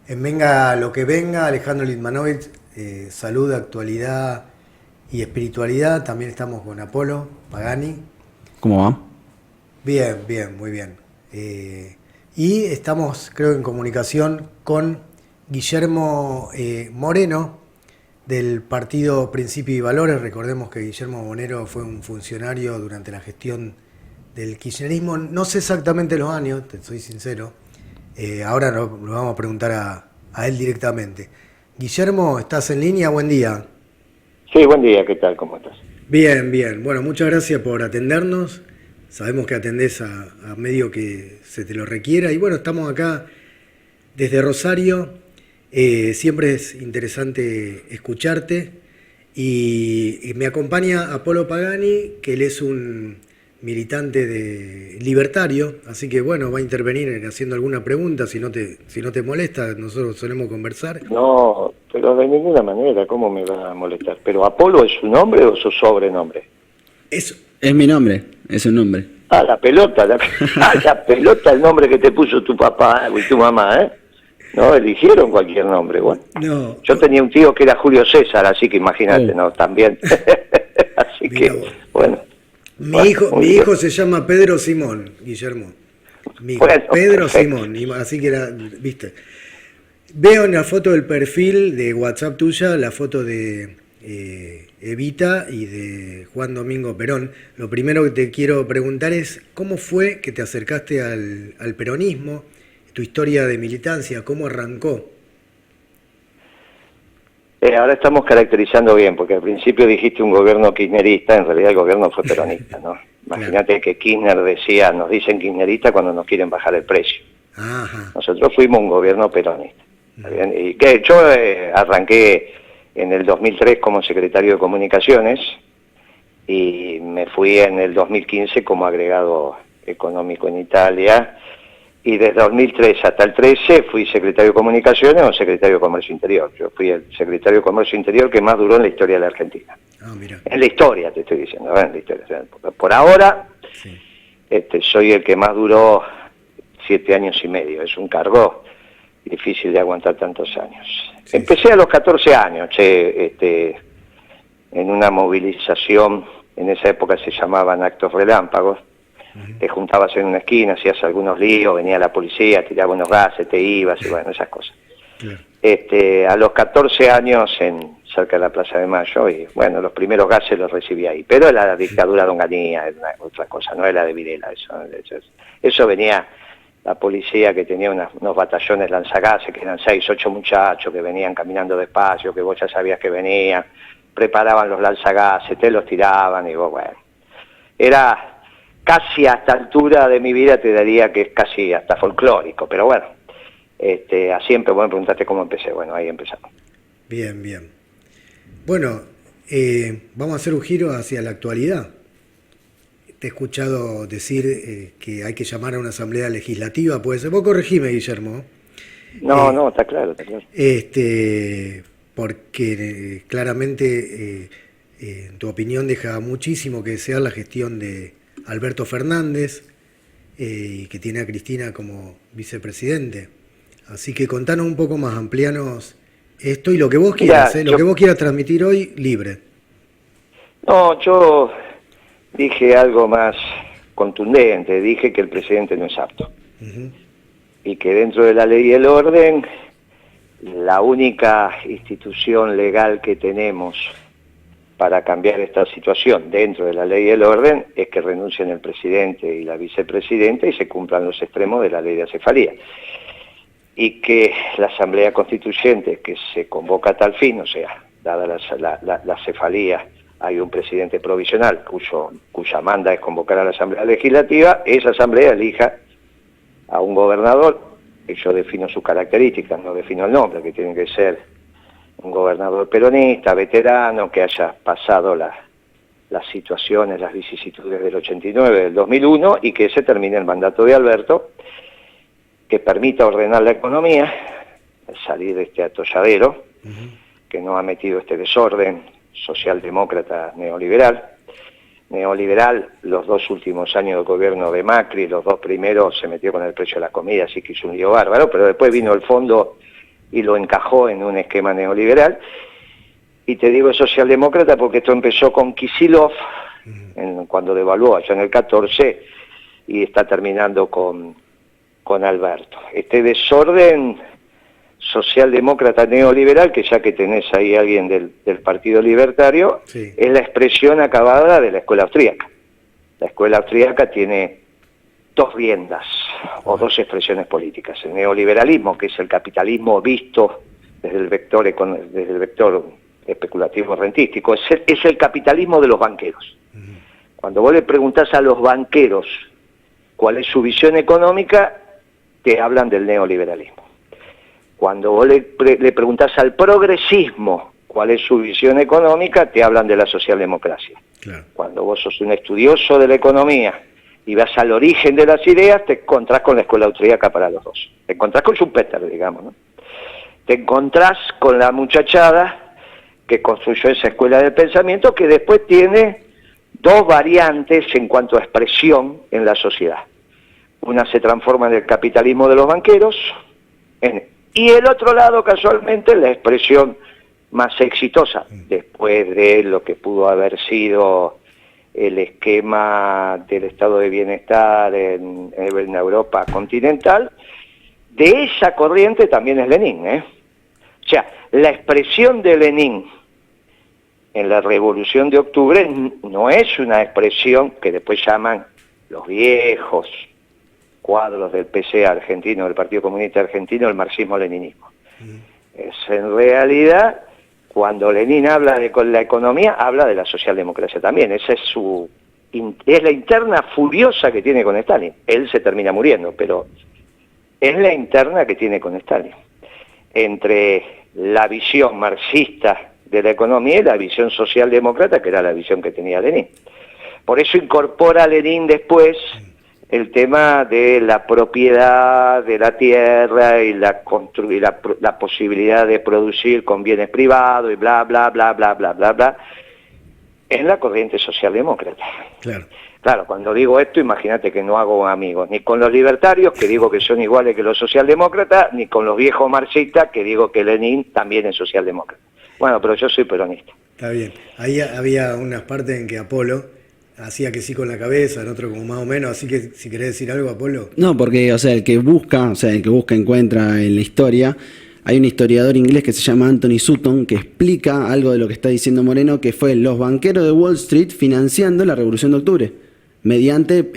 En Venga lo que venga, Alejandro Litmanovich, salud, actualidad y espiritualidad. También estamos con Apolo Pagani. ¿Cómo va? Bien, bien, muy bien. Y estamos, creo, en comunicación con Guillermo Moreno del partido Principio y Valores. Recordemos que Guillermo Moreno fue un funcionario durante la gestión del kirchnerismo. No sé exactamente los años, te soy sincero. Ahora lo vamos a preguntar a él directamente. Guillermo, ¿estás en línea? Buen día. Sí, buen día, ¿qué tal? ¿Cómo estás? Bien, bien. Bueno, muchas gracias por atendernos. Sabemos que atendés a medio que se te lo requiera. Y bueno, estamos acá desde Rosario. Siempre es interesante escucharte. Y me acompaña Apolo Pagani, que él es un militante de libertario. Así que bueno, va a intervenir haciendo alguna pregunta. Si no te molesta, nosotros solemos conversar. No, pero de ninguna manera, ¿cómo me va a molestar? ¿Pero Apolo es su nombre o su sobrenombre? Eso. Es mi nombre, es un nombre. Ah, la pelota, la pelota, el nombre que te puso tu papá y tu mamá, ¿eh? No, eligieron cualquier nombre, bueno. No, Yo tenía un tío que era Julio César, así que imagínate, Oh, ¿no? También. Así mira que, vos. bueno, Mi bueno, hijo, muy mi bien. hijo se llama Pedro Simón, Guillermo. Mi hijo, Bueno, Pedro perfecto. Simón. Así que era, viste. Veo en la foto del perfil de WhatsApp tuya la foto de Evita y de Juan Domingo Perón. Lo primero que te quiero preguntar es, ¿cómo fue que te acercaste al peronismo? Tu historia de militancia, ¿cómo arrancó? Ahora estamos caracterizando bien, porque al principio dijiste un gobierno kirchnerista, en realidad el gobierno fue peronista, ¿no? Claro. Imagínate que Kirchner decía, nos dicen kirchnerista cuando nos quieren bajar el precio. Ajá. Nosotros fuimos un gobierno peronista. ¿Está bien? Y que yo arranqué en el 2003 como secretario de Comunicaciones y me fui en el 2015 como agregado económico en Italia. Y desde 2003 hasta el 13 fui secretario de Comunicaciones o secretario de Comercio Interior. Yo fui el secretario de Comercio Interior que más duró en la historia de la Argentina. Ah, mira. En la historia, te estoy diciendo, en la historia. O sea, por ahora, Sí. soy el que más duró 7 años y medio. Es un cargo difícil de aguantar tantos años. Sí, sí. Empecé a los 14 años, en una movilización, en esa época se llamaban actos relámpagos. Te juntabas en una esquina, hacías algunos líos, venía la policía, tiraba unos gases, te ibas y bueno, esas cosas. Claro. A los 14 años cerca de la Plaza de Mayo y bueno, los primeros gases los recibí ahí, pero era la dictadura de Onganía, era otra cosa, no era de Videla, eso venía la policía que tenía unos batallones lanzagases, que eran 6, 8 muchachos que venían caminando despacio, que vos ya sabías que venían, preparaban los lanzagases, te los tiraban y vos, bueno, era casi a esta altura de mi vida te daría que es casi hasta folclórico, pero bueno, así bueno, preguntaste cómo empecé, bueno, ahí empezamos. Bien, bien. Bueno, vamos a hacer un giro hacia la actualidad. Te he escuchado decir que hay que llamar a una asamblea legislativa, puede ser. Vos corregime, Guillermo. No, Eh, no, está claro, está claro. porque claramente, en tu opinión, deja muchísimo que desear la gestión de Alberto Fernández, y que tiene a Cristina como vicepresidente. Así que contanos un poco más, amplianos esto y lo que vos quieras, Mira, lo que vos quieras transmitir hoy, libre. yo dije algo más contundente, dije que el presidente no es apto Ujú. y que dentro de la ley y el orden, la única institución legal que tenemos para cambiar esta situación dentro de la ley y el orden es que renuncien el presidente y la vicepresidenta y se cumplan los extremos de la ley de acefalía. Y que la Asamblea Constituyente que se convoca a tal fin, o sea, dada la cefalía, hay un presidente provisional cuya manda es convocar a la Asamblea Legislativa, esa Asamblea elija a un gobernador, que yo defino sus características, no defino el nombre, que tiene que ser un gobernador peronista, veterano, que haya pasado las situaciones, las vicisitudes del 89, del 2001, y que se termine el mandato de Alberto, que permita ordenar la economía, salir de este atolladero, que nos ha metido este desorden socialdemócrata neoliberal. Neoliberal, los 2 últimos años del gobierno de Macri, los 2 primeros se metió con el precio de la comida, así que hizo un lío bárbaro, pero después vino el fondo y lo encajó en un esquema neoliberal. Y te digo socialdemócrata porque esto empezó con Kicillof, cuando devaluó allá en el 14, y está terminando con Alberto. Este desorden socialdemócrata neoliberal, que ya que tenés ahí a alguien del Partido Libertario, Sí. es la expresión acabada de la escuela austríaca. La escuela austríaca tiene dos riendas o dos expresiones políticas. El neoliberalismo, que es el capitalismo visto desde el vector especulativo rentístico, es el capitalismo de los banqueros. Cuando vos le preguntás a los banqueros cuál es su visión económica, te hablan del neoliberalismo. Cuando vos le preguntás al progresismo cuál es su visión económica, te hablan de la socialdemocracia. Claro. Cuando vos sos un estudioso de la economía y vas al origen de las ideas, te encontrás con la escuela austríaca para los dos. Te encontrás con Schumpeter, digamos, ¿no? Te encontrás con la muchachada que construyó esa escuela de pensamiento, que después tiene dos variantes en cuanto a expresión en la sociedad. Una se transforma en el capitalismo de los banqueros, y el otro lado, casualmente, la expresión más exitosa, después de lo que pudo haber sido el esquema del estado de bienestar en Europa continental, de esa corriente también es Lenin, ¿eh? O sea, la expresión de Lenin en la Revolución de Octubre no es una expresión que después llaman los viejos cuadros del PC argentino, del Partido Comunista Argentino, el marxismo-leninismo. Es en realidad, cuando Lenin habla de la economía, habla de la socialdemocracia también. Esa es la interna furiosa que tiene con Stalin. Él se termina muriendo, pero es la interna que tiene con Stalin. Entre la visión marxista de la economía y la visión socialdemócrata, que era la visión que tenía Lenin. Por eso incorpora Lenin después el tema de la propiedad de la tierra y la posibilidad de producir con bienes privados y bla, bla, bla, bla, bla, bla, bla, en la corriente socialdemócrata. Claro. Claro, cuando digo esto, imagínate que no hago amigos, ni con los libertarios, que digo que son iguales que los socialdemócratas, ni con los viejos marxistas, que digo que Lenin también es socialdemócrata. Bueno, pero yo soy peronista. Está bien. Ahí había unas partes en que Apolo hacía que sí con la cabeza, en otro como más o menos, así que si querés decir algo, Apolo. No, porque, el que busca encuentra en la historia. Hay un historiador inglés que se llama Anthony Sutton que explica algo de lo que está diciendo Moreno, que fue los banqueros de Wall Street financiando la Revolución de Octubre, mediante,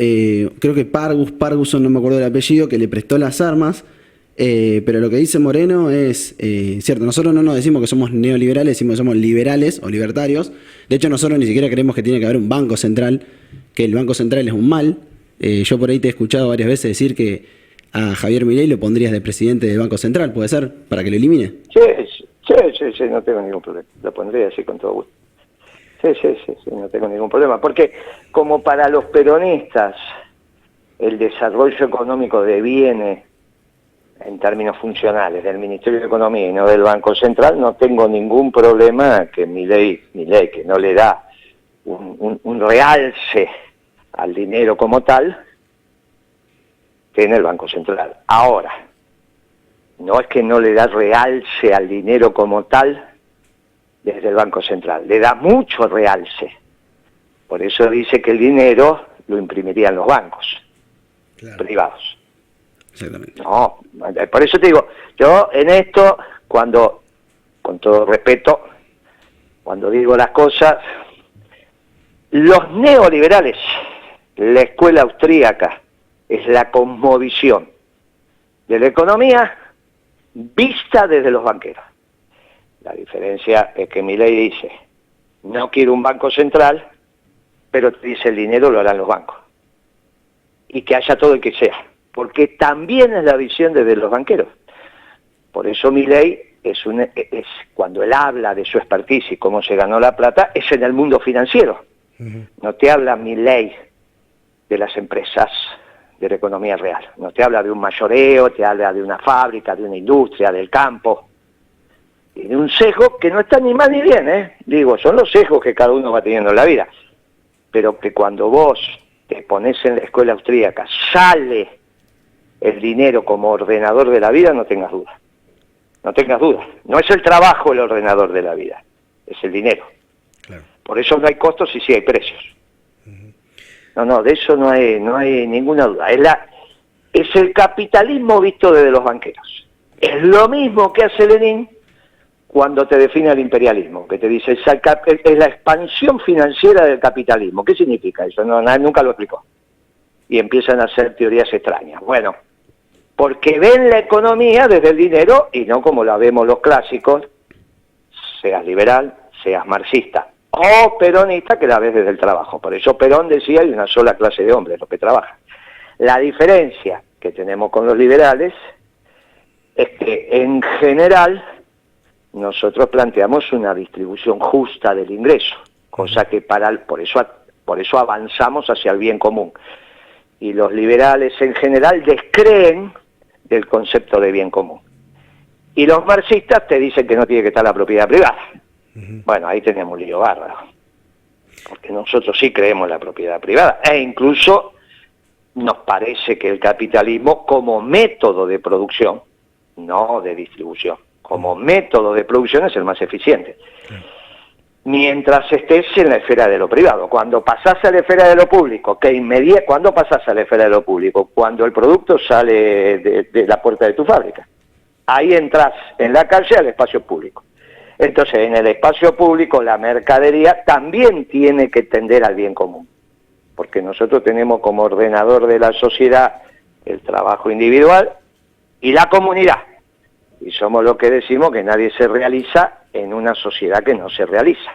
creo que Parguson, no me acuerdo del apellido, que le prestó las armas. Pero lo que dice Moreno es cierto. Nosotros no nos decimos que somos neoliberales, decimos que somos liberales o libertarios. De hecho, nosotros ni siquiera creemos que tiene que haber un banco central, que el banco central es un mal. Yo por ahí te he escuchado varias veces decir que a Javier Milei lo pondrías de presidente del Banco Central, ¿puede ser? Para que lo elimine. Sí, no tengo ningún problema. Lo pondría así con todo gusto. Sí, no tengo ningún problema. Porque como para los peronistas el desarrollo económico deviene en términos funcionales del Ministerio de Economía y no del Banco Central, no tengo ningún problema que Milei, que no le da un realce al dinero como tal, tiene el Banco Central. Ahora, no es que no le da realce al dinero como tal desde el Banco Central, le da mucho realce. Por eso dice que el dinero lo imprimirían los bancos privados. Exactamente. No, por eso te digo, yo en esto, cuando, con todo respeto, cuando digo las cosas, los neoliberales, la escuela austríaca, es la cosmovisión de la economía vista desde los banqueros. La diferencia es que Milei dice, no quiero un banco central, pero te dice el dinero lo harán los bancos. Y que haya todo el que sea. Porque también es la visión desde los banqueros. Por eso Milei es cuando él habla de su expertise y cómo se ganó la plata, es en el mundo financiero. No te habla Milei de las empresas, de la economía real. No te habla de un mayoreo, te habla de una fábrica, de una industria, del campo. Y de un sesgo que no está ni mal ni bien, ¿eh? Digo, son los sesgos que cada uno va teniendo en la vida. Pero que cuando vos te pones en la escuela austríaca, sale el dinero como ordenador de la vida, no tengas duda. no tengas dudas. No es el trabajo el ordenador de la vida, es el dinero. Claro. Por eso no hay costos y sí hay precios. No, de eso no hay ninguna duda. Es el capitalismo visto desde los banqueros. Es lo mismo que hace Lenin cuando te define el imperialismo, que te dice, es la expansión financiera del capitalismo. ¿Qué significa eso? Nadie nunca lo explicó. Y empiezan a hacer teorías extrañas. Bueno, porque ven la economía desde el dinero y no como la vemos los clásicos, seas liberal, seas marxista o peronista, que la ves desde el trabajo. Por eso Perón decía, hay una sola clase de hombres, los que trabajan. La diferencia que tenemos con los liberales es que en general nosotros planteamos una distribución justa del ingreso, cosa que por eso avanzamos hacia el bien común. Y los liberales en general descreen del concepto de bien común. Y los marxistas te dicen que no tiene que estar la propiedad privada. Bueno, ahí tenemos un lío bárbaro, porque nosotros sí creemos en la propiedad privada, e incluso nos parece que el capitalismo como método de producción, no de distribución, como método de producción es el más eficiente. Mientras estés en la esfera de lo privado. Cuando pasás a la esfera de lo público, ¿cuándo pasás a la esfera de lo público? Cuando el producto sale de la puerta de tu fábrica. Ahí entras en la calle al espacio público. Entonces, en el espacio público, la mercadería también tiene que tender al bien común. Porque nosotros tenemos como ordenador de la sociedad el trabajo individual y la comunidad. Y somos los que decimos que nadie se realiza en una sociedad que no se realiza.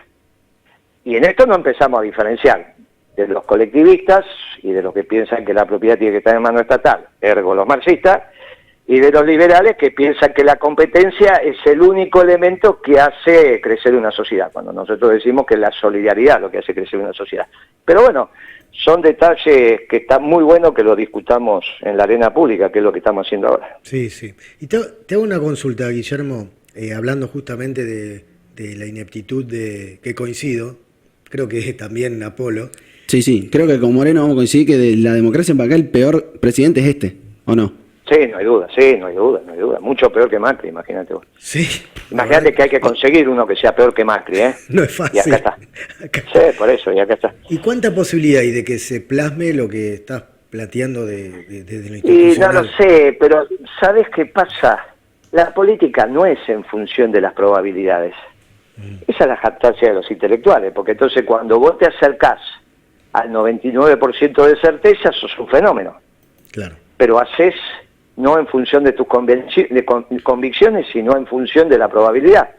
Y en esto no empezamos a diferenciar de los colectivistas y de los que piensan que la propiedad tiene que estar en mano estatal, ergo los marxistas, y de los liberales que piensan que la competencia es el único elemento que hace crecer una sociedad, cuando nosotros decimos que es la solidaridad lo que hace crecer una sociedad. Pero bueno, son detalles que están muy buenos que lo discutamos en la arena pública, que es lo que estamos haciendo ahora. Sí, sí. Y te hago una consulta, Guillermo, hablando justamente de la ineptitud que coincido, creo que también Apolo. Sí, creo que con Moreno vamos a coincidir que de la democracia para acá el peor presidente es este, ¿o no? Sí, no hay duda. Mucho peor que Macri, imagínate vos. Sí. Imagínate que hay que conseguir uno que sea peor que Macri, ¿eh? No es fácil. Y acá está. Sí, por eso, y acá está. ¿Y cuánta posibilidad hay de que se plasme lo que estás planteando desde lo Y institucional? no lo sé, pero ¿sabes qué pasa? La política no es en función de las probabilidades. Esa es la jactancia de los intelectuales, porque entonces cuando vos te acercás al 99% de certeza, sos un fenómeno. Claro. Pero haces no en función de tus convicciones, sino en función de la probabilidad.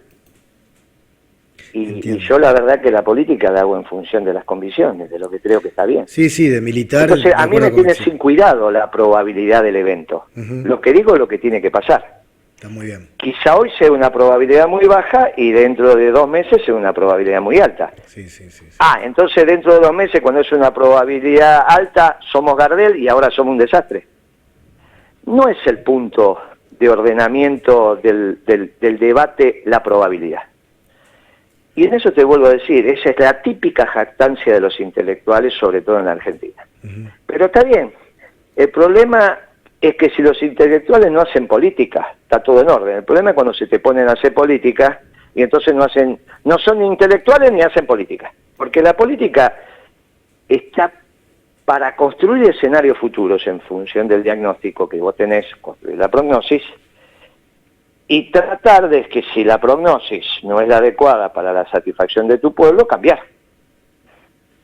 Y yo la verdad que la política la hago en función de las convicciones, de lo que creo que está bien. Sí, de militar. Entonces a mí me tiene sin cuidado la probabilidad del evento. Lo que digo es lo que tiene que pasar. Está muy bien. Quizá hoy sea una probabilidad muy baja y dentro de 2 meses sea una probabilidad muy alta. Sí. Entonces dentro de 2 meses, cuando es una probabilidad alta, somos Gardel y ahora somos un desastre. No es el punto de ordenamiento del debate la probabilidad. Y en eso te vuelvo a decir, esa es la típica jactancia de los intelectuales, sobre todo en la Argentina. Pero está bien, el problema es que si los intelectuales no hacen política, está todo en orden. El problema es cuando se te ponen a hacer política y entonces no son ni intelectuales ni hacen política. Porque la política está para construir escenarios futuros en función del diagnóstico que vos tenés, construir la prognosis, y tratar de que si la prognosis no es la adecuada para la satisfacción de tu pueblo, cambiar.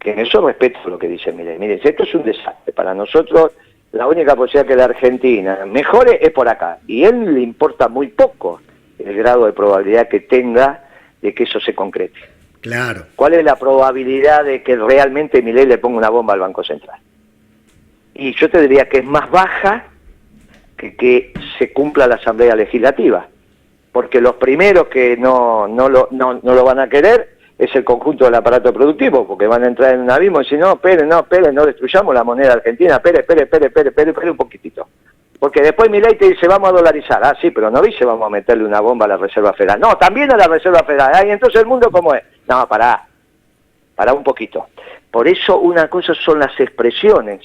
Que en eso respeto lo que dice Milei. Miren, esto es un desastre. Para nosotros la única posibilidad que la Argentina mejore es por acá. Y a él le importa muy poco el grado de probabilidad que tenga de que eso se concrete. Claro. ¿Cuál es la probabilidad de que realmente Milei le ponga una bomba al Banco Central? Y yo te diría que es más baja que se cumpla la Asamblea Legislativa. Porque los primeros que no lo van a querer es el conjunto del aparato productivo, porque van a entrar en un abismo y decir, no, espere, no destruyamos la moneda argentina, espere un poquitito. Porque después Milei te dice, vamos a dolarizar. Ah, sí, pero no dice, vamos a meterle una bomba a la Reserva Federal. No, también a la Reserva Federal. Y entonces el mundo, ¿cómo es? No, pará un poquito. Por eso una cosa son las expresiones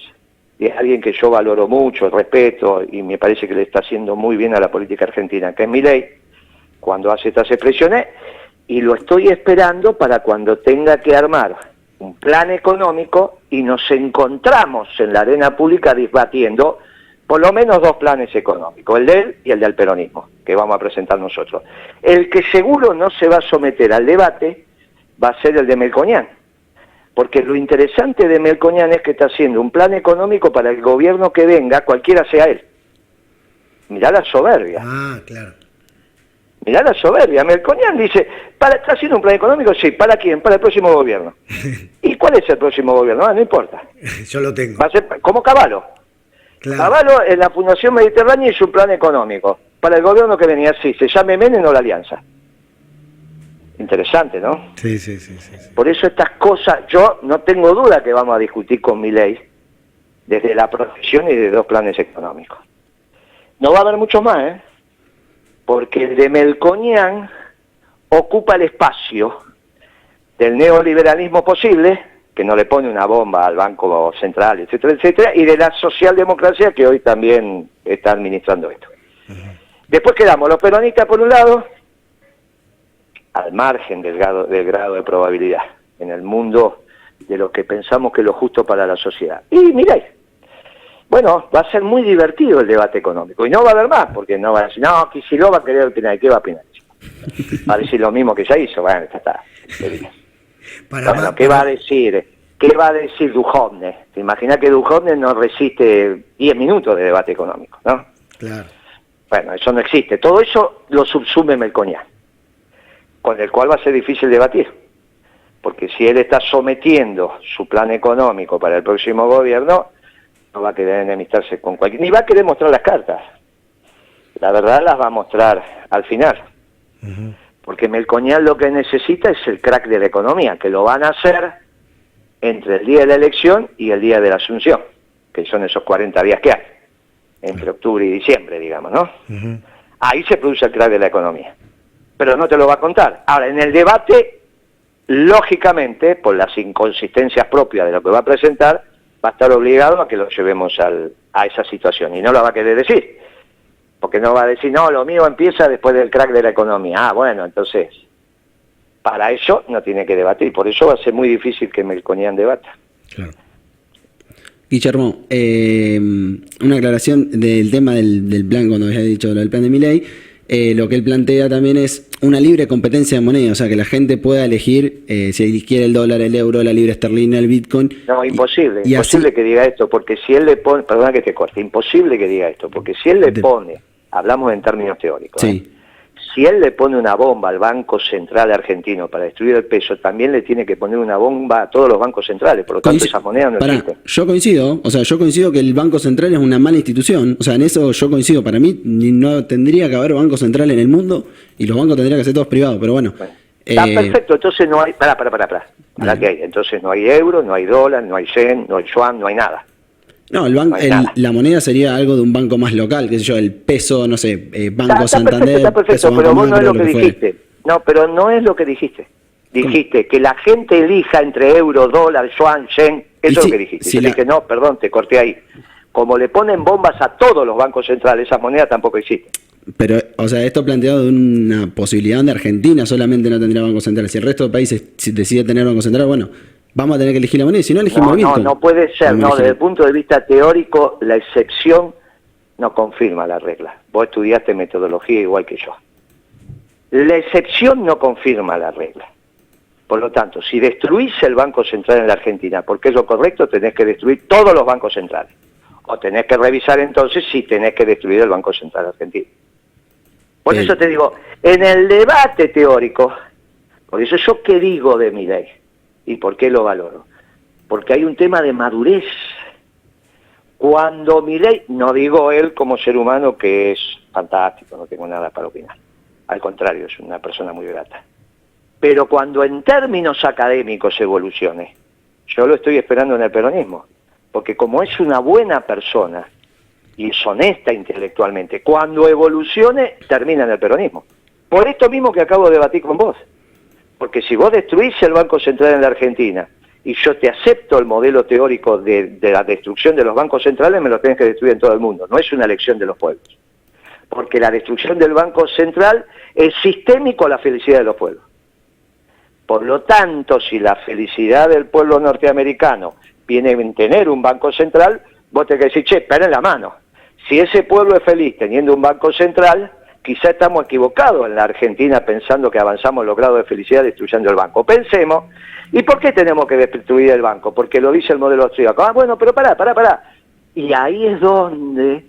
de alguien que yo valoro mucho, respeto, y me parece que le está haciendo muy bien a la política argentina, que es Milei. cuando hace estas expresiones, y lo estoy esperando para cuando tenga que armar un plan económico y nos encontramos en la arena pública debatiendo por lo menos 2 planes económicos, el de él y el del peronismo, que vamos a presentar nosotros. El que seguro no se va a someter al debate va a ser el de Melconian, porque lo interesante de Melconian es que está haciendo un plan económico para el gobierno que venga, cualquiera sea él. Mirá la soberbia. Ah, claro. Mirá la soberbia. Melconian dice, ¿está haciendo un plan económico? Sí. ¿Para quién? Para el próximo gobierno. ¿Y cuál es el próximo gobierno? No importa. Yo lo tengo. Va a ser como Cavallo. Claro. Cavallo en la Fundación Mediterránea hizo un plan económico para el gobierno que venía, así, se llame Menem o la Alianza. Interesante, ¿no? Sí. Por eso estas cosas, yo no tengo duda que vamos a discutir con Milei desde la profesión y de 2 planes económicos. No va a haber mucho más, ¿eh? Porque el de Melconian ocupa el espacio del neoliberalismo posible, que no le pone una bomba al Banco Central, etcétera, etcétera, y de la socialdemocracia que hoy también está administrando esto. Después quedamos los peronistas por un lado, al margen del grado de probabilidad, en el mundo de lo que pensamos que es lo justo para la sociedad. Y miráis, bueno, va a ser muy divertido el debate económico, y no va a haber más, porque no va a decir, no, Kicillof va a querer opinar, ¿qué va a opinar? Va a decir lo mismo que ya hizo, bueno, ya está. Bueno, ¿qué va a decir? ¿Qué va a decir Duhovne? ¿Te imaginas que Duhovne no resiste 10 minutos de debate económico, no? Claro. Bueno, eso no existe. Todo eso lo subsume Melconian, con el cual va a ser difícil debatir. Porque si él está sometiendo su plan económico para el próximo gobierno, no va a querer enemistarse con cualquier... Ni va a querer mostrar las cartas. La verdad las va a mostrar al final. Porque Melconian lo que necesita es el crack de la economía, que lo van a hacer entre el día de la elección y el día de la asunción, que son esos 40 días que hay, entre octubre y diciembre, digamos, ¿no? Ahí se produce el crack de la economía. Pero no te lo va a contar. Ahora, en el debate, lógicamente, por las inconsistencias propias de lo que va a presentar, va a estar obligado a que lo llevemos a esa situación, y no lo va a querer decir. Porque no va a decir, no, lo mío empieza después del crack de la economía. Ah, bueno, entonces, para eso no tiene que debatir. Por eso va a ser muy difícil que Melconian debata. Claro. Guillermo, una aclaración del tema del plan, cuando había dicho lo del plan de Milei. Lo que él plantea también es una libre competencia de moneda, o sea, que la gente pueda elegir si quiere el dólar, el euro, la libra esterlina, el bitcoin. No, imposible, y imposible así... que diga esto, porque si él le pone, perdona que te corte, imposible que diga esto, porque si él le pone, hablamos en términos teóricos, sí. Si él le pone una bomba al Banco Central argentino para destruir el peso, también le tiene que poner una bomba a todos los bancos centrales, por lo tanto esas monedas no existen. Yo coincido que el Banco Central es una mala institución, o sea, en eso yo coincido, para mí no tendría que haber Banco Central en el mundo y los bancos tendrían que ser todos privados, pero bueno. Está perfecto, entonces no hay, pará, ¿qué hay? Entonces no hay euro, no hay dólar, no hay yen, no hay yuan, no hay nada. No, la moneda sería algo de un banco más local, qué sé yo, el peso, no sé, Banco está Santander. Está perfecto, pero vos no es lo que dijiste. No, pero no es lo que dijiste. Dijiste que la gente elija entre euro, dólar, yuan, yen, eso es lo que dijiste. Yo dije, no, perdón, te corté ahí. Como le ponen bombas a todos los bancos centrales, esa moneda tampoco existe. Pero, o sea, esto planteado de una posibilidad donde Argentina solamente no tendría Banco Central. Si el resto de países decide tener Banco Central, bueno, vamos a tener que elegir la moneda, y si no elegimos Bitcoin. No puede ser, no, desde el punto de vista teórico, la excepción no confirma la regla. Vos estudiaste metodología igual que yo. La excepción no confirma la regla. Por lo tanto, si destruís el Banco Central en la Argentina, porque es lo correcto, tenés que destruir todos los bancos centrales. O tenés que revisar entonces si tenés que destruir el Banco Central argentino. Por eso te digo, en el debate teórico, por eso yo qué digo de Milei, ¿y por qué lo valoro? Porque hay un tema de madurez. Cuando Milei, no digo él como ser humano que es fantástico, no tengo nada para opinar. Al contrario, es una persona muy grata. Pero cuando en términos académicos evolucione, yo lo estoy esperando en el peronismo. Porque como es una buena persona y es honesta intelectualmente, cuando evolucione, termina en el peronismo. Por esto mismo que acabo de debatir con vos. Porque si vos destruís el Banco Central en la Argentina y yo te acepto el modelo teórico de la destrucción de los bancos centrales, me lo tenés que destruir en todo el mundo. No es una elección de los pueblos. porque la destrucción del Banco Central es sistémico a la felicidad de los pueblos. Por lo tanto, si la felicidad del pueblo norteamericano viene en tener un Banco Central, vos tenés que decir, che, esperen la mano. Si ese pueblo es feliz teniendo un Banco Central, quizá estamos equivocados en la Argentina pensando que avanzamos los grados de felicidad destruyendo el banco. Pensemos, ¿y por qué tenemos que destruir el banco? Porque lo dice el modelo austríaco. Ah, bueno, pero pará. Y ahí es donde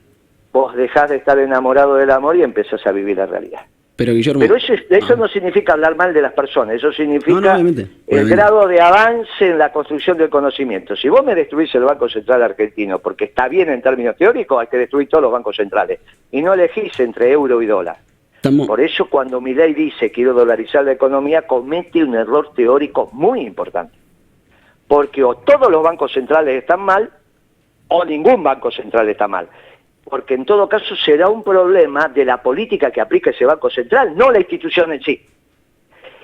vos dejás de estar enamorado del amor y empezás a vivir la realidad. Pero Guillermo... Pero eso no significa hablar mal de las personas, eso significa obviamente. el grado de avance en la construcción del conocimiento. Si vos me destruís el Banco Central argentino porque está bien en términos teóricos, hay que destruir todos los bancos centrales. Y no elegís entre euro y dólar. Por eso cuando Milei dice quiero dolarizar la economía, comete un error teórico muy importante. Porque o todos los bancos centrales están mal, o ningún banco central está mal. Porque en todo caso será un problema de la política que aplica ese Banco Central, no la institución en sí.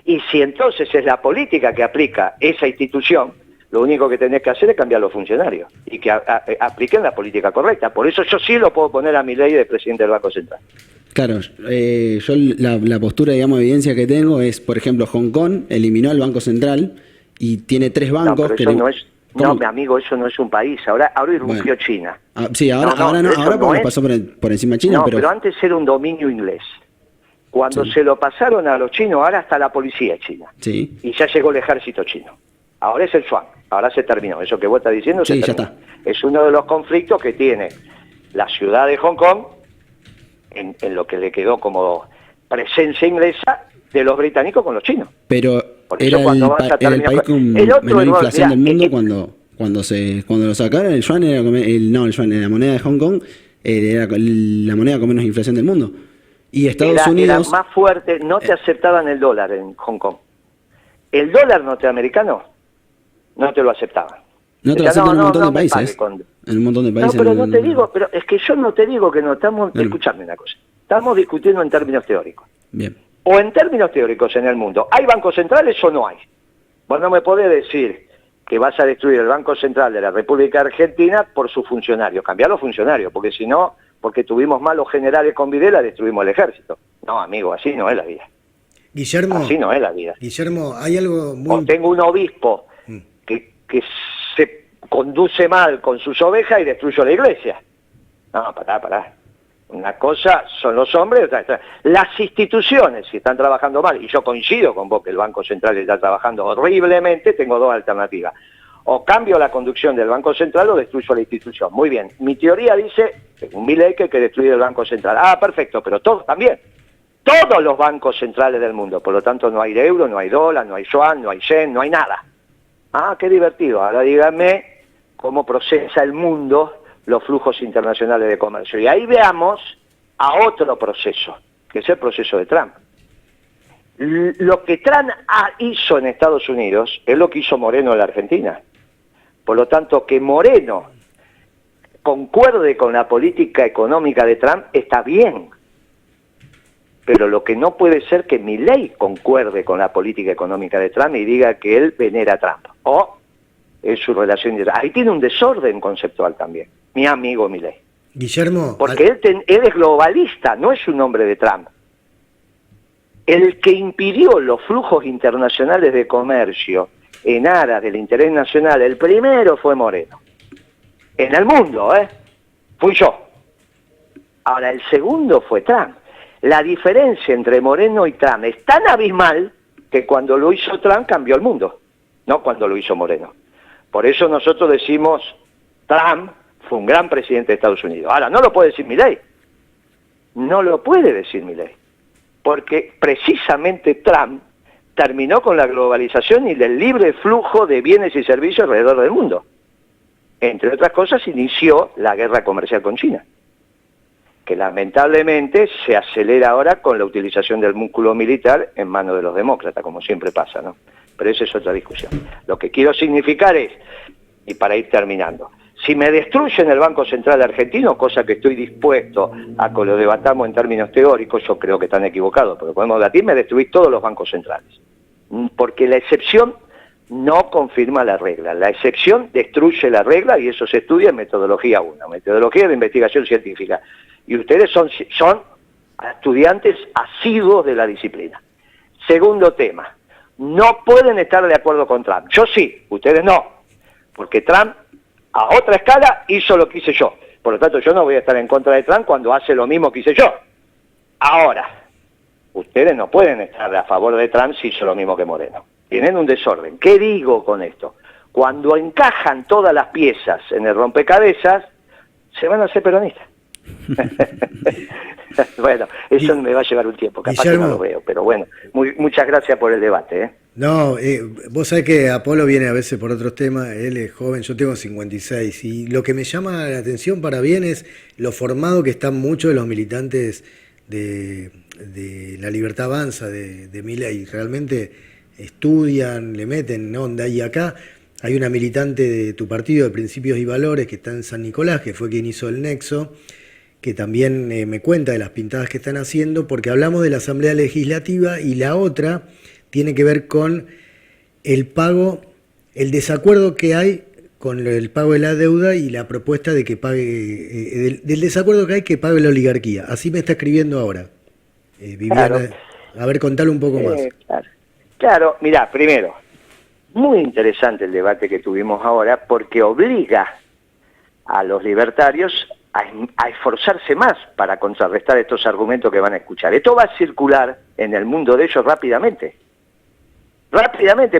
Y si entonces es la política que aplica esa institución, lo único que tenés que hacer es cambiar los funcionarios y que apliquen la política correcta. Por eso yo sí lo puedo poner a Milei de presidente del Banco Central. Claro, yo la postura, digamos, de evidencia que tengo es, por ejemplo, Hong Kong eliminó el Banco Central y tiene 3 bancos... No, pero eso no es... No, mi amigo, eso no es un país. Ahora irrumpió China. Sí, ahora porque pasó por encima de China. No, pero antes era un dominio inglés. Cuando se lo pasaron a los chinos, ahora está la policía china. Sí. Y ya llegó el ejército chino. Ahora es el Swan. Ahora se terminó. Eso que vos estás diciendo se terminó. Ya está. Es uno de los conflictos que tiene la ciudad de Hong Kong, en lo que le quedó como presencia inglesa, de los británicos con los chinos. Pero era el país con menor inflación del mundo cuando lo sacaron. El yuan era la moneda de Hong Kong era la moneda con menos inflación del mundo. Y Estados Unidos era más fuerte, no te aceptaban el dólar en Hong Kong. El dólar norteamericano no te lo aceptaban. No te lo aceptan en un montón de países. En un montón de países. No, pero no te digo, pero es que yo no te digo que no estamos, escuchadme una cosa. Estamos discutiendo en términos teóricos. Bien. O en términos teóricos en el mundo, ¿hay bancos centrales o no hay? Vos no me podés decir que vas a destruir el Banco Central de la República Argentina por sus funcionarios. Cambiar los funcionarios, porque si no, porque tuvimos malos generales con Videla, destruimos el ejército. No, amigo, así no es la vida. Guillermo, así no es la vida. Guillermo, hay algo muy... O tengo un obispo que se conduce mal con sus ovejas y destruyo la iglesia. No, pará. Una cosa son los hombres, otra. Las instituciones, si están trabajando mal, y yo coincido con vos que el Banco Central está trabajando horriblemente, tengo 2 alternativas. O cambio la conducción del Banco Central o destruyo la institución. Muy bien, mi teoría dice, según Milei, que hay que destruir el Banco Central. Ah, perfecto, pero todos también. Todos los bancos centrales del mundo. Por lo tanto, no hay euro, no hay dólar, no hay yuan, no hay yen, no hay nada. Ah, qué divertido. Ahora díganme cómo procesa el mundo los flujos internacionales de comercio. Y ahí veamos a otro proceso, que es el proceso de Trump. Lo que Trump hizo en Estados Unidos es lo que hizo Moreno en la Argentina. Por lo tanto, que Moreno concuerde con la política económica de Trump está bien. Pero lo que no puede ser que Milei concuerde con la política económica de Trump y diga que él venera a Trump. O es su relación. Ahí tiene un desorden conceptual también, mi amigo Milei. Guillermo... Porque él es globalista, no es un hombre de Trump. El que impidió los flujos internacionales de comercio en aras del interés nacional, el primero fue Moreno. En el mundo, fui yo. Ahora, el segundo fue Trump. La diferencia entre Moreno y Trump es tan abismal que cuando lo hizo Trump cambió el mundo, no cuando lo hizo Moreno. Por eso nosotros decimos, Trump fue un gran presidente de Estados Unidos. Ahora, no lo puede decir Milei. No lo puede decir Milei. Porque precisamente Trump terminó con la globalización y el libre flujo de bienes y servicios alrededor del mundo. Entre otras cosas, inició la guerra comercial con China, que lamentablemente se acelera ahora con la utilización del músculo militar en manos de los demócratas, como siempre pasa, ¿no? Pero esa es otra discusión. Lo que quiero significar es, y para ir terminando, si me destruyen el Banco Central argentino, cosa que estoy dispuesto a que lo debatamos en términos teóricos, yo creo que están equivocados, pero podemos debatir, me destruís todos los bancos centrales. Porque la excepción no confirma la regla. La excepción destruye la regla y eso se estudia en metodología 1, metodología de investigación científica. Y ustedes son a estudiantes asiduos de la disciplina. Segundo tema, no pueden estar de acuerdo con Trump. Yo sí, ustedes no, porque Trump a otra escala hizo lo que hice yo. Por lo tanto, yo no voy a estar en contra de Trump cuando hace lo mismo que hice yo. Ahora, ustedes no pueden estar a favor de Trump si hizo lo mismo que Moreno. Tienen un desorden. ¿Qué digo con esto? Cuando encajan todas las piezas en el rompecabezas, se van a hacer peronistas. Bueno, eso me va a llevar un tiempo, capaz Guillermo, que no lo veo, pero bueno, muchas gracias por el debate, ¿eh? No, vos sabés que Apolo viene a veces por otros temas, él es joven, yo tengo 56, y lo que me llama la atención para bien es lo formado que están muchos de los militantes de La Libertad Avanza, de Milei. Realmente estudian, le meten onda, y acá hay una militante de tu partido de Principios y Valores que está en San Nicolás, que fue quien hizo el nexo, que también me cuenta de las pintadas que están haciendo, porque hablamos de la Asamblea Legislativa, y la otra tiene que ver con el pago, el desacuerdo que hay con el pago de la deuda y la propuesta de que pague, del desacuerdo que hay que pague la oligarquía. Así me está escribiendo ahora. Viviana, claro. A ver, contale un poco más. Claro, mirá, primero, muy interesante el debate que tuvimos ahora, porque obliga a los libertarios a esforzarse más para contrarrestar estos argumentos que van a escuchar. Esto va a circular en el mundo de ellos rápidamente,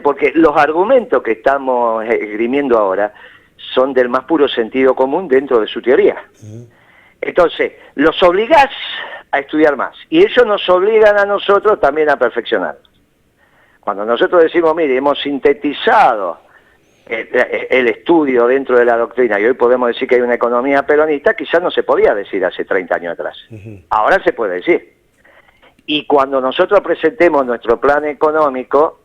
porque los argumentos que estamos esgrimiendo ahora son del más puro sentido común dentro de su teoría. Entonces, los obligás a estudiar más, y ellos nos obligan a nosotros también a perfeccionarnos. Cuando nosotros decimos, mire, hemos sintetizado el estudio dentro de la doctrina, y hoy podemos decir que hay una economía peronista, quizás no se podía decir hace 30 años atrás. Ahora se puede decir. Y cuando nosotros presentemos nuestro plan económico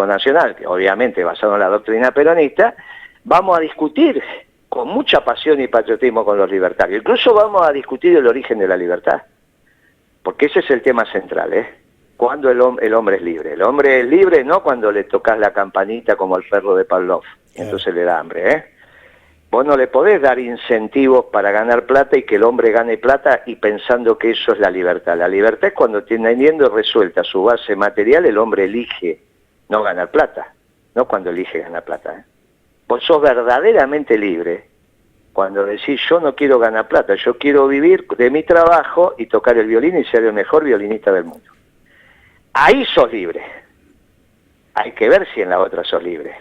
nacional, que obviamente basado en la doctrina peronista, vamos a discutir con mucha pasión y patriotismo con los libertarios. Incluso vamos a discutir el origen de la libertad, porque ese es el tema central, ¿eh? Cuando el hombre es libre. El hombre es libre no cuando le tocas la campanita como al perro de Pavlov, entonces le da hambre, ¿eh? Vos no le podés dar incentivos para ganar plata y que el hombre gane plata y pensando que eso es la libertad. La libertad es cuando, teniendo resuelta su base material, el hombre elige no ganar plata, no cuando elige ganar plata, ¿eh? Vos sos verdaderamente libre cuando decís, yo no quiero ganar plata, yo quiero vivir de mi trabajo y tocar el violín y ser el mejor violinista del mundo. Ahí sos libre. Hay que ver si en la otra sos libre.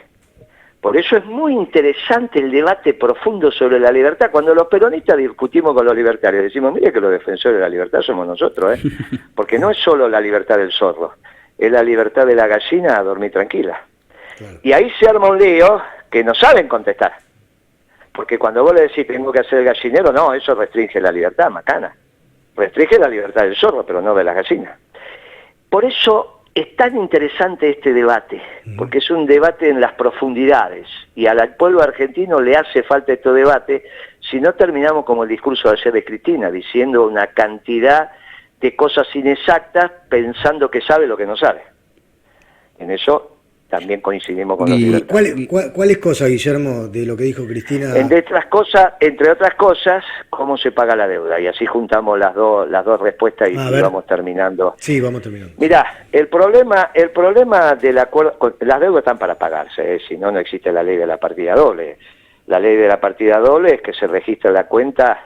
Por eso es muy interesante el debate profundo sobre la libertad. Cuando los peronistas discutimos con los libertarios, decimos, mire que los defensores de la libertad somos nosotros, ¿eh? Porque no es solo la libertad del zorro, es la libertad de la gallina a dormir tranquila. Claro. Y ahí se arma un lío que no saben contestar. Porque cuando vos le decís, tengo que hacer el gallinero, no, eso restringe la libertad, macana. Restringe la libertad del zorro, pero no de la gallina. Por eso es tan interesante este debate, porque es un debate en las profundidades, y al pueblo argentino le hace falta este debate, si no terminamos como el discurso de ayer de Cristina, diciendo una cantidad de cosas inexactas, pensando que sabe lo que no sabe. En eso también coincidimos con los libertarios. ¿Cuáles cosas, Guillermo, de lo que dijo Cristina? Entre otras cosas, cómo se paga la deuda, y así juntamos las dos respuestas y vamos terminando. Sí, vamos terminando. Mirá, el problema del acuerdo, las deudas están para pagarse, si no, no existe la ley de la partida doble. La ley de la partida doble es que se registra la cuenta,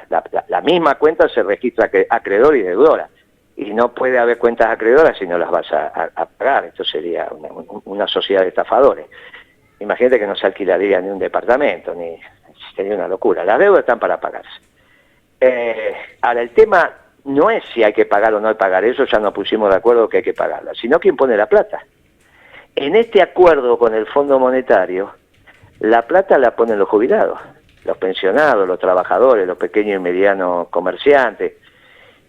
la misma cuenta se registra acreedor y deudora. Y no puede haber cuentas acreedoras si no las vas a pagar. Esto sería una sociedad de estafadores. Imagínate que no se alquilaría ni un departamento, sería una locura. Las deudas están para pagarse. Ahora, el tema no es si hay que pagar o no hay que pagar, eso ya nos pusimos de acuerdo que hay que pagarla, sino quién pone la plata. En este acuerdo con el Fondo Monetario, la plata la ponen los jubilados, los pensionados, los trabajadores, los pequeños y medianos comerciantes.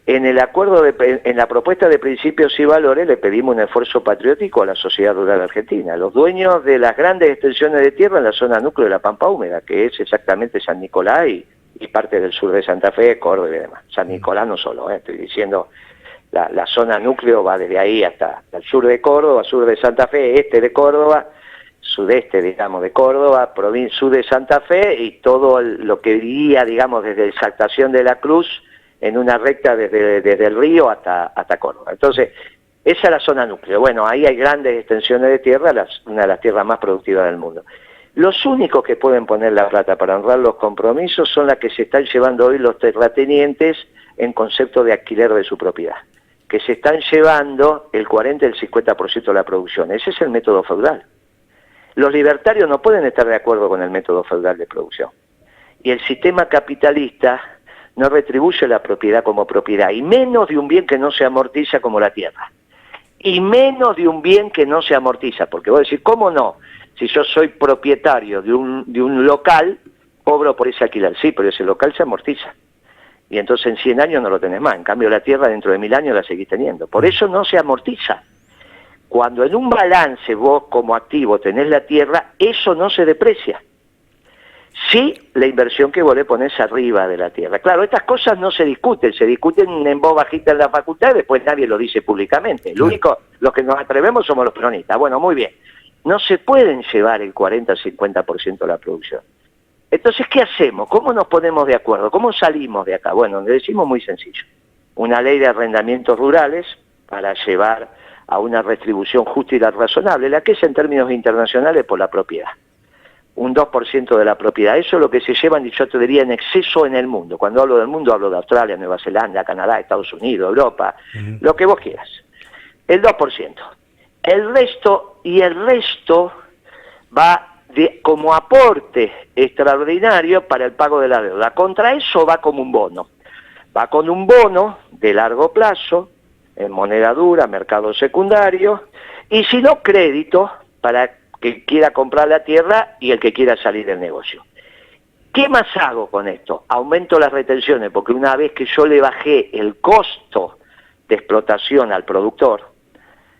En el acuerdo, en la propuesta de Principios y Valores, le pedimos un esfuerzo patriótico a la sociedad rural argentina, los dueños de las grandes extensiones de tierra en la zona núcleo de la Pampa Húmeda, que es exactamente San Nicolás y parte del sur de Santa Fe, Córdoba y demás. San Nicolás no solo, estoy diciendo, la zona núcleo va desde ahí hasta el sur de Córdoba, sur de Santa Fe, este de Córdoba, sudeste, digamos, de Córdoba, sur de Santa Fe, y todo lo que iría, digamos, desde Exaltación de la Cruz, en una recta desde el río hasta Córdoba. Entonces, esa es la zona núcleo. Bueno, ahí hay grandes extensiones de tierra, una de las tierras más productivas del mundo. Los únicos que pueden poner la plata para honrar los compromisos son las que se están llevando hoy los terratenientes en concepto de alquiler de su propiedad, que se están llevando el 40 y el 50% de la producción. Ese es el método feudal. Los libertarios no pueden estar de acuerdo con el método feudal de producción. Y el sistema capitalista no retribuye la propiedad como propiedad, y menos de un bien que no se amortiza como la tierra. Y menos de un bien que no se amortiza, porque vos decís, ¿cómo no? Si yo soy propietario de un local, cobro por ese alquiler. Sí, pero ese local se amortiza. Y entonces en 100 años no lo tenés más. En cambio la tierra dentro de 1000 años la seguís teniendo. Por eso no se amortiza. Cuando en un balance vos como activo tenés la tierra, eso no se deprecia. Sí, la inversión que vos le ponés arriba de la tierra. Claro, estas cosas no se discuten en voz bajita en la facultad y después nadie lo dice públicamente. Lo único, los que nos atrevemos somos los peronistas. Bueno, muy bien. No se pueden llevar el 40-50% de la producción. Entonces, ¿qué hacemos? ¿Cómo nos ponemos de acuerdo? ¿Cómo salimos de acá? Bueno, le decimos muy sencillo. Una ley de arrendamientos rurales para llevar a una retribución justa y razonable, la que es en términos internacionales por la propiedad. Un 2% de la propiedad. Eso es lo que se llevan, y yo te diría, en exceso en el mundo. Cuando hablo del mundo, hablo de Australia, Nueva Zelanda, Canadá, Estados Unidos, Europa, lo que vos quieras. El 2%. El resto va como aporte extraordinario para el pago de la deuda. Contra eso va como un bono. Va con un bono de largo plazo, en moneda dura, mercado secundario, y si no, crédito para que quiera comprar la tierra y el que quiera salir del negocio. ¿Qué más hago con esto? Aumento las retenciones, porque una vez que yo le bajé el costo de explotación al productor,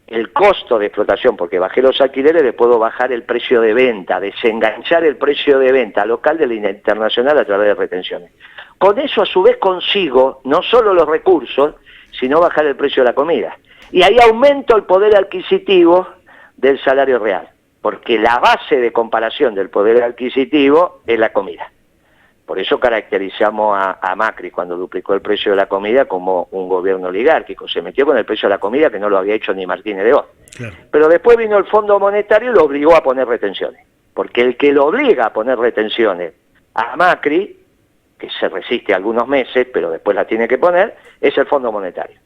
el costo de explotación, porque bajé los alquileres, le puedo bajar el precio de venta, desenganchar el precio de venta local de la internacional a través de retenciones. Con eso a su vez consigo no solo los recursos, sino bajar el precio de la comida. Y ahí aumento el poder adquisitivo del salario real, porque la base de comparación del poder adquisitivo es la comida. Por eso caracterizamos a Macri cuando duplicó el precio de la comida como un gobierno oligárquico. Se metió con el precio de la comida que no lo había hecho ni Martínez de Oz. Claro. Pero después vino el Fondo Monetario y lo obligó a poner retenciones. Porque el que lo obliga a poner retenciones a Macri, que se resiste algunos meses, pero después la tiene que poner, es el Fondo Monetario,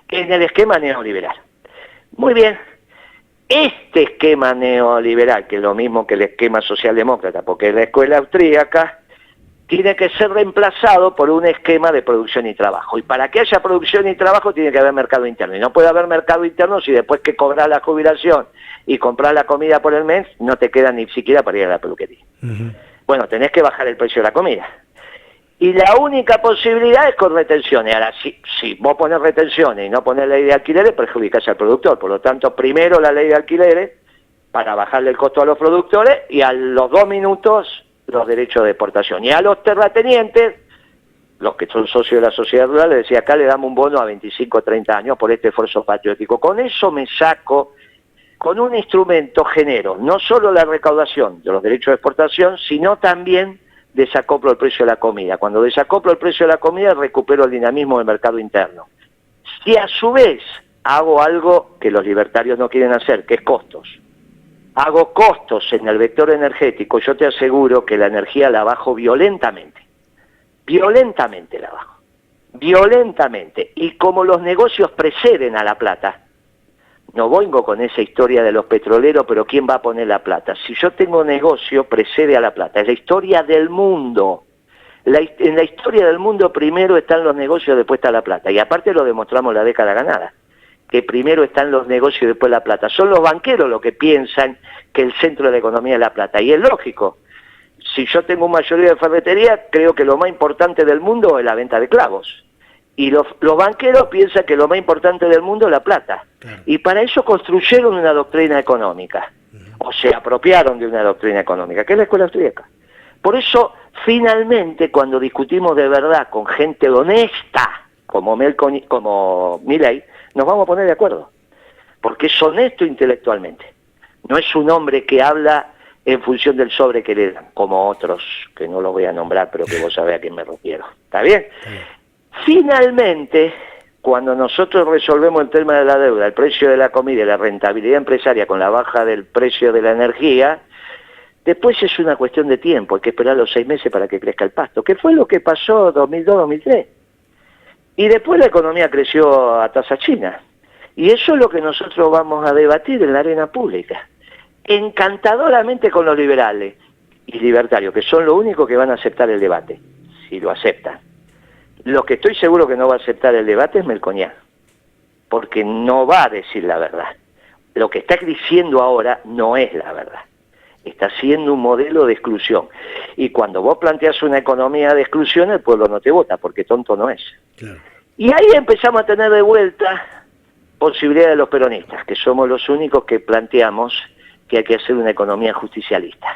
en el esquema neoliberal. Muy bien, este esquema neoliberal, que es lo mismo que el esquema socialdemócrata, porque es la escuela austríaca, tiene que ser reemplazado por un esquema de producción y trabajo. Y para que haya producción y trabajo tiene que haber mercado interno. Y no puede haber mercado interno si después que cobras la jubilación y compras la comida por el mes, no te queda ni siquiera para ir a la peluquería. Bueno, tenés que bajar el precio de la comida. Y la única posibilidad es con retenciones. Ahora, si vos pones retenciones y no pones ley de alquileres, perjudicás al productor. Por lo tanto, primero la ley de alquileres para bajarle el costo a los productores y a los 2 minutos los derechos de exportación. Y a los terratenientes, los que son socios de la sociedad rural, les decía, acá le damos un bono a 25 o 30 años por este esfuerzo patriótico. Con eso me saco, con un instrumento genero, no solo la recaudación de los derechos de exportación, sino también desacoplo el precio de la comida. Cuando desacoplo el precio de la comida, recupero el dinamismo del mercado interno. Si a su vez hago algo que los libertarios no quieren hacer, que es costos, hago costos en el vector energético, yo te aseguro que la energía la bajo violentamente. Violentamente la bajo. Violentamente. Y como los negocios preceden a la plata, no vengo con esa historia de los petroleros, pero ¿quién va a poner la plata? Si yo tengo negocio, precede a la plata. Es la historia del mundo. En la historia del mundo primero están los negocios, después está la plata. Y aparte lo demostramos la década ganada, que primero están los negocios y después la plata. Son los banqueros los que piensan que el centro de la economía es la plata. Y es lógico. Si yo tengo una mayoría de ferretería, creo que lo más importante del mundo es la venta de clavos. Y los banqueros piensan que lo más importante del mundo es la plata. Claro. Y para eso construyeron una doctrina económica. O se apropiaron de una doctrina económica, que es la escuela austríaca. Por eso, finalmente, cuando discutimos de verdad con gente honesta, como Milei, nos vamos a poner de acuerdo. Porque es honesto intelectualmente. No es un hombre que habla en función del sobre que le dan, como otros, que no los voy a nombrar, pero que vos sabés a quién me refiero. ¿Está bien? Finalmente, cuando nosotros resolvemos el tema de la deuda, el precio de la comida y la rentabilidad empresaria con la baja del precio de la energía, después es una cuestión de tiempo, hay que esperar los 6 meses para que crezca el pasto, que fue lo que pasó 2002-2003. Y después la economía creció a tasa china. Y eso es lo que nosotros vamos a debatir en la arena pública. Encantadoramente con los liberales y libertarios, que son los únicos que van a aceptar el debate, si lo aceptan. Lo que estoy seguro que no va a aceptar el debate es Melconian, porque no va a decir la verdad. Lo que está diciendo ahora no es la verdad. Está siendo un modelo de exclusión. Y cuando vos planteás una economía de exclusión, el pueblo no te vota, porque tonto no es. Claro. Y ahí empezamos a tener de vuelta posibilidades de los peronistas, que somos los únicos que planteamos que hay que hacer una economía justicialista.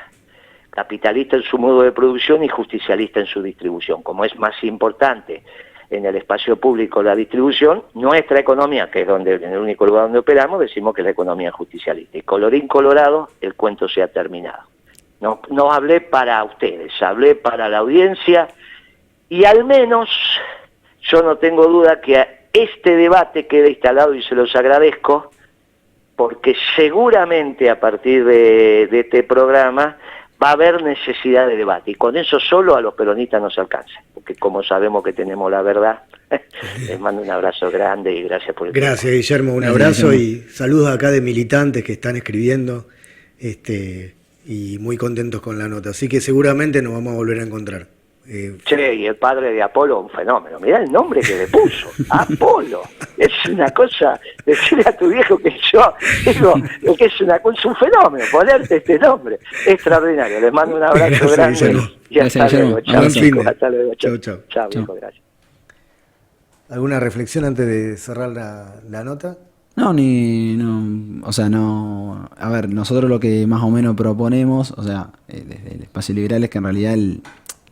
Capitalista en su modo de producción y justicialista en su distribución. Como es más importante en el espacio público la distribución, nuestra economía, que es en el único lugar donde operamos, decimos que es la economía justicialista. Y colorín colorado, el cuento se ha terminado. No hablé para ustedes, hablé para la audiencia, y al menos yo no tengo duda que este debate quede instalado, y se los agradezco, porque seguramente a partir de este programa va a haber necesidad de debate, y con eso solo a los peronistas no se alcanza, porque como sabemos que tenemos la verdad, les mando un abrazo grande y gracias por el Gracias, tiempo. Guillermo, un abrazo y saludos acá de militantes que están escribiendo, y muy contentos con la nota, así que seguramente nos vamos a volver a encontrar. Che, y el padre de Apolo, un fenómeno. Mirá el nombre que le puso, Apolo. Es una cosa, decirle a tu viejo que yo digo, que es una cosa, un fenómeno, ponerte este nombre. Extraordinario. Les mando un abrazo Gracias, grande. Guillermo. Y hasta luego. Hasta luego. Chau, chau. Chao, viejo, gracias. ¿Alguna reflexión antes de cerrar la nota? No, o sea, no. A ver, nosotros lo que más o menos proponemos, o sea, desde el espacio liberal, es que en realidad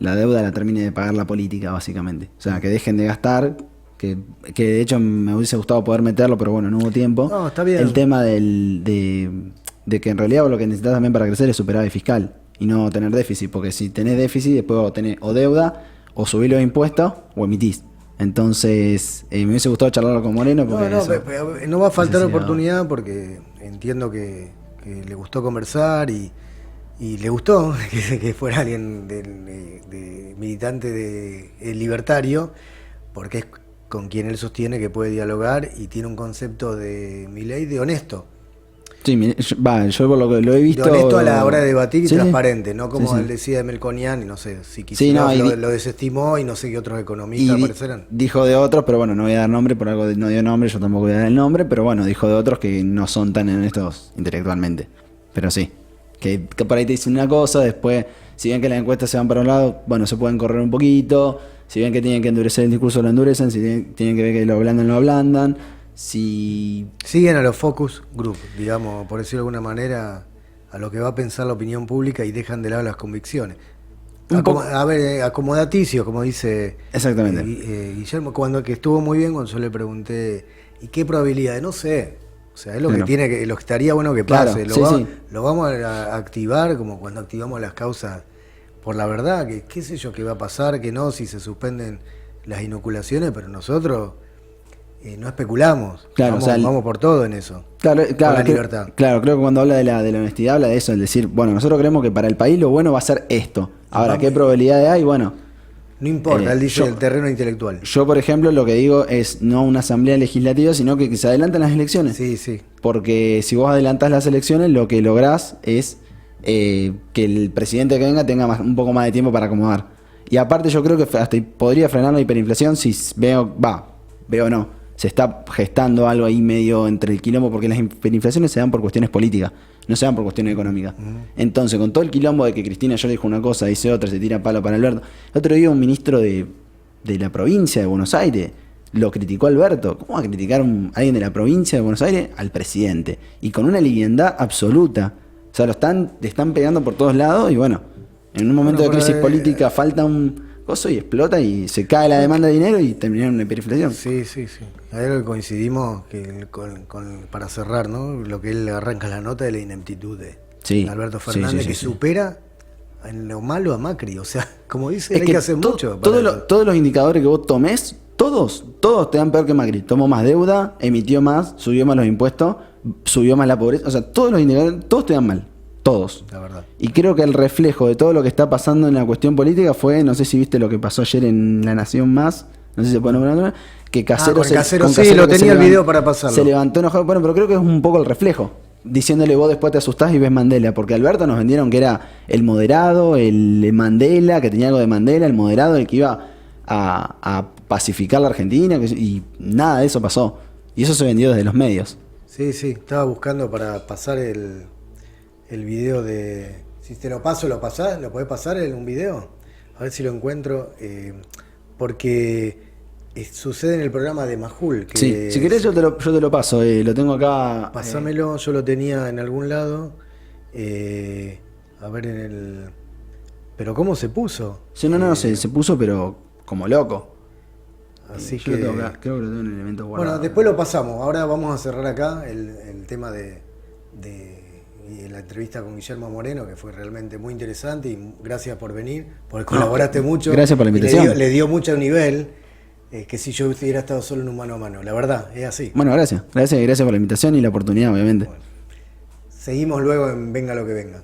la deuda la termine de pagar la política, básicamente. O sea, que dejen de gastar, que de hecho me hubiese gustado poder meterlo, pero bueno, no hubo tiempo. No, está bien. El tema de que en realidad lo que necesitas también para crecer es superávit fiscal y no tener déficit, porque si tenés déficit, después vos tenés o deuda, o subir los impuestos, o emitís. Entonces, me hubiese gustado charlarlo con Moreno. Porque no va a faltar oportunidad, porque entiendo que le gustó conversar y le gustó que fuera alguien de militante de libertario, porque es con quien él sostiene que puede dialogar y tiene un concepto de Milei de honesto. Sí, yo por lo que lo he visto... De honesto a la hora de debatir y sí, transparente, no como sí. Él decía de Melconian, y no sé, si quisiera lo desestimó y no sé qué otros economistas aparecerán. Dijo de otros, pero bueno, no voy a dar nombre, por algo no dio nombre, yo tampoco voy a dar el nombre, pero bueno, dijo de otros que no son tan honestos intelectualmente. Pero sí, que por ahí te dicen una cosa, después, si ven que las encuestas se van para un lado, bueno, se pueden correr un poquito, si ven que tienen que endurecer el discurso, lo endurecen, si tienen que ver que lo ablandan. Si siguen a los focus group, digamos, por decirlo de alguna manera, a lo que va a pensar la opinión pública y dejan de lado las convicciones. Acomodaticio, como dice exactamente. Guillermo, que estuvo muy bien cuando yo le pregunté, ¿y qué probabilidad? No sé. O sea, es lo bueno, que tiene que, lo que estaría bueno que pase. Claro, lo vamos a activar como cuando activamos las causas por la verdad, que qué sé yo qué va a pasar, que no, si se suspenden las inoculaciones, pero nosotros no especulamos, claro, vamos por todo en eso. Claro, por la libertad. Claro, creo que cuando habla de la honestidad habla de eso, es decir, bueno, nosotros creemos que para el país lo bueno va a ser esto. Ahora, ¿qué probabilidades hay? Bueno, no importa, él dice el terreno intelectual. Yo, por ejemplo, lo que digo es no una asamblea legislativa, sino que se adelanten las elecciones. Sí. Porque si vos adelantás las elecciones, lo que lográs es que el presidente que venga tenga un poco más de tiempo para acomodar. Y aparte yo creo que hasta podría frenar la hiperinflación si veo no. Se está gestando algo ahí medio entre el quilombo, porque las hiperinflaciones se dan por cuestiones políticas, no se dan por cuestiones económicas. Entonces, con todo el quilombo de que Cristina yo le dijo una cosa, dice otra, se tira palo para Alberto. El otro día un ministro de la provincia de Buenos Aires lo criticó a Alberto. ¿Cómo va a criticar a alguien de la provincia de Buenos Aires? Al presidente. Y con una liviandad absoluta. O sea, le están pegando por todos lados y bueno, en un momento de crisis política falta un coso y explota y se cae la demanda de dinero y termina en una hiperinflación. Sí. Hay algo que coincidimos que para cerrar, ¿no? Lo que él arranca la nota de la ineptitud de Alberto Fernández, que supera en lo malo a Macri. O sea, como dice, hay que hacer mucho. Todos los indicadores que vos tomes todos te dan peor que Macri. Tomó más deuda, emitió más, subió más los impuestos, subió más la pobreza. O sea, todos los indicadores, todos te dan mal. Todos. La verdad. Y creo que el reflejo de todo lo que está pasando en la cuestión política fue, no sé si viste lo que pasó ayer en La Nación Más, no sé si se puede nombrar, que Casero con Casero, sí, Casero lo que tenía el video para pasarlo. Se levantó enojado, bueno, pero creo que es un poco el reflejo. Diciéndole vos después te asustás y ves Mandela, porque Alberto nos vendieron que era el moderado, el Mandela, que tenía algo de Mandela, el moderado, el que iba a pacificar la Argentina, y nada de eso pasó. Y eso se vendió desde los medios. Sí, estaba buscando para pasar el video de... Si te lo paso, ¿lo pasás? ¿Lo podés pasar en un video? A ver si lo encuentro, porque sucede en el programa de Majul. Que sí, si querés yo te lo paso, lo tengo acá. Pásamelo, yo lo tenía en algún lado. A ver en el... ¿Pero cómo se puso? Sí, no, se puso pero como loco. Así yo que... lo tengo acá, creo que lo tengo en el elemento guardado. Bueno, después lo pasamos. Ahora vamos a cerrar acá el tema de la entrevista con Guillermo Moreno, que fue realmente muy interesante, y gracias por venir, porque colaboraste mucho. Gracias por la invitación. Le dio mucho nivel, que si yo hubiera estado solo en un mano a mano. La verdad, es así. Bueno, gracias por la invitación y la oportunidad, obviamente. Bueno, seguimos luego en Venga lo que venga.